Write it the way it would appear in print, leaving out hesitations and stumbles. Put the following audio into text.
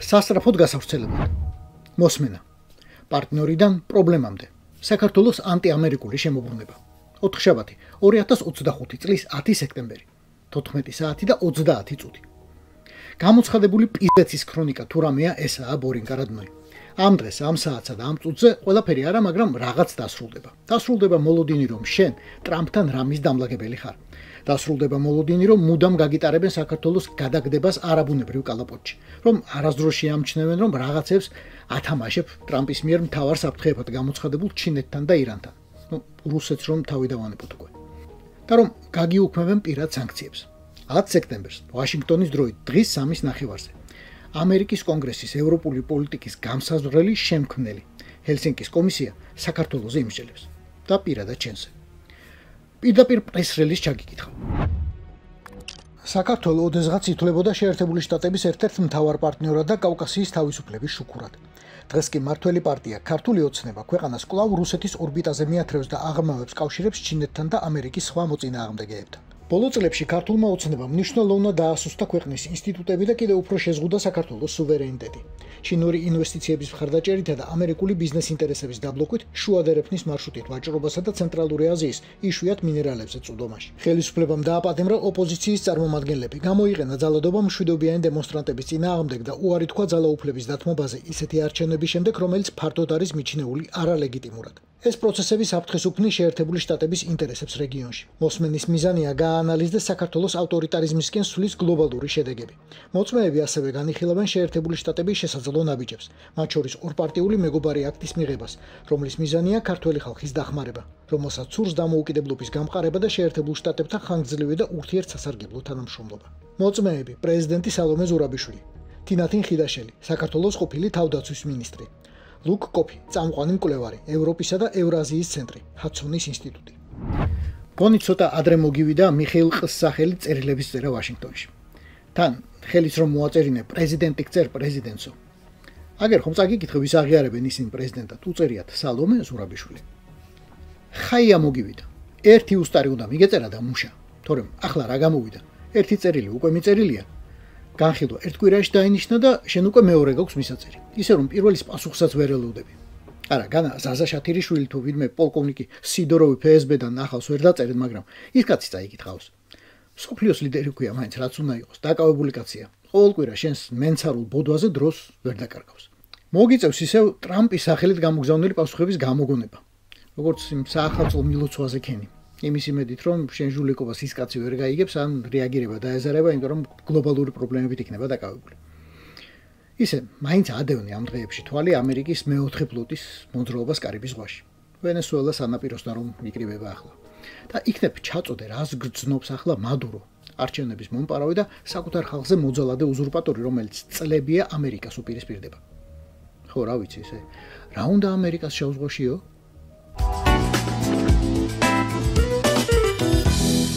სასწრაფოდ გასავრცელებად. მოსმენა. პარტნიორიდან პრობლემამდე. საქართველოს ანტიამერიკული შემოbrunება. 4 შაბათი 2025 წლის 10 სექტემბერი 14 საათი და 30 წუთი. გამოცხადებული პიზეცის ქრონიკა თუ რამეა ესაა ბორინგა რადნოი. ამ დღეს, ამ საათსა და ამ წუთზე ყველაფერი არა, მაგრამ რაღაც დასრულდება. დასრულდება მოლოდინი, რომ შენ ტრამპთან რამის დამლაგებელი ხარ. დასრულდება მოლოდინი, რომ მუდამ გაგიტარებენ საქართველოს გადაგდებას არაბუნებრივ კალაპოტში, რომ არასდროს შეამჩნევენ, რომ რაღაცებს ათამაშებ ტრამპის მიერ მთავარ საფრთხეებად გამოცხადებულ ჩინეთთან და ირანთან. რუსეთს რომ თავი დავანებოთ უკვე. და რომ გაგიუქმებენ პირად სანქციებს. 10 სექტემბერს ვაშინგტონის დროით დღის 3-ის ნახევარზე ამერიკის კონგრესის ევროპული პოლიტიკის გამსაზღვრელი შემქმნელი ჰელსინკის კომისია საქართველოზე იმსჯელებს და პირადად ჩვენზე. პირდაპირ პრეს-რელიზს ჩაგიკითხავ. საქართველო ოდესღაც ითვლებოდა შეერთებული შტატების ერთ-ერთ მთავარ პარტნიორად და კავკასიის თავისუფლების შუქურად. დღეს კი მართველი პარტია ქართული ოცნება ქვეყანას კვლავ რუსეთის ორბიტაზე მიათრევს და აღრმავებს კავშირებს ჩინეთთან და ამერიკის სხვა მოწინააღმდეგეებთან. ბოლო წლებში ქართულმა ოცნებამ მნიშვნელოვნად დაასუსტა ქვეყნის ინსტიტუტები და კიდევ უფრო შეზღუდა საქართველოს სუვერენიტეტი. ჩინური ინვესტიციების მხარდაჭერითა და ამერიკული ბიზნეს ინტერესების დაბლოკვით შუადერეფნის მარშრუტით ვაჭრობასა და ცენტრალური აზიის იშვიათ მინერალებზე წვდომაში. ხელისუფლებამ დააპატიმრა ოპოზიციის წარმომადგენლები, გამოიყენა ძალადობა მშვიდობიანი დემონსტრანტების წინააღმდეგ და უარი თქვა ძალაუფლების დათმობაზე ისეთი არჩევნების შემდეგ, რომელიც ფართოდ არის მიჩნეული არალეგიტიმურად. ეს პროცესები საფრთხეს უქმნის შეერთებული შტატების ინტერესებს რეგიონში. მოსმენის მიზანია გააანალიზდეს საქართველოს ავტორიტარიზმისკენ სulis გლობალური შედეგები. მოწმეები ასევე განიხილავენ შეერთებული შტატების შესაძლო ნაბიჯებს, მათ შორის ორპარტიული მეგობარი აქტის მიღებას, რომლის მიზანია ქართველი ხალხის დახმარება, რომელსაც სურს დამოუკიდებლობის გამყარება და შეერთებულ შტატებთან ხანგრძლივი და ურთიერთსასარგებლო თანამშრომლობა. მოწმეები პრეზიდენტი სალომე ზურაბიშვილი, თინათინ ხიდაშელი, საქართველოს ყოფილი თავდაცვის მინისტრი, ლუკ კოფი, წამყვანი მკვლევარი, ევროპისა და ევრაზიის ცენტრი, ჰადსონის ინსტიტუტი. გონი ცოტა ადრე მოგივიდა მიხეილ ყს სახელი წერილების წერა ვაშინგტონში. თან ხელის რომ მოაწერინე პრეზიდენტი გწერ პრეზიდენტსო. აგერ ხომ წაგიკითხე ვის აღიარებენ ისინი პრეზიდენტად, უწერიათ სალომე ზურაბიშვილი. ხაია მოგივიდა. ერთი უსტარი უნდა მიგეწერა და მუშა. თორემ ახლა რა გამოვიდა? ერთი წერილი უკვე მიწერილია. განხილვა ერთ კვირაში დაინიშნა და შენ უკვე მეორე გაქვს მისაწერი. ისე რომ პირველის პასუხსაც ვერ ელოდები. არა, განა ზაზა შათირიშვილი თუ ვინმე პოლკოვნიკი სიდოროვი ფსბ-დან ახალს ვერ დაწერეთ, მაგრამ ის კაცი წაიკითხავს. სოფლიოს ლიდერი ქვია მაინც რაც უნდა იყოს, დაკავებული კაცია. ყოველ კვირა შენს მენცარულ ბოდვაზე დროს ვერ დაკარგავს. მოგიწევს ისევ ტრამპის სახელით გამოგზავნილი პასუხების გამოგონება. როგორც იმ საახალწლო მილოცვაზე ქენი. იმის იმედით, რომ შენ ჟულიკობას ის კაცი ვერ გაიგებს, ან რეაგირება დაეზარება, იმიტომ რომ გლობალური პრობლემებით იქნება დაკავებული. ისე, მაინც ადევნე ამ დღეებში თვალი ამერიკის მეოთხე ფლოტის მოძრაობას კარიბის ზღვაში. ვენესუელას ანაპიროსთან რომ იკრიბება ახლა. და იქნებ ჩაწოდე, რას გრძნობს ახლა მადურო, არჩევნების მომპარავი და საკუთარ ხალხზე მოძალადე უზურპატორი, რომელიც წლებია ამერიკას უპირისპირდება. ხო, რა ვიცი, ისე. რა უნდა ამერიკას შავ ზღვაშიო?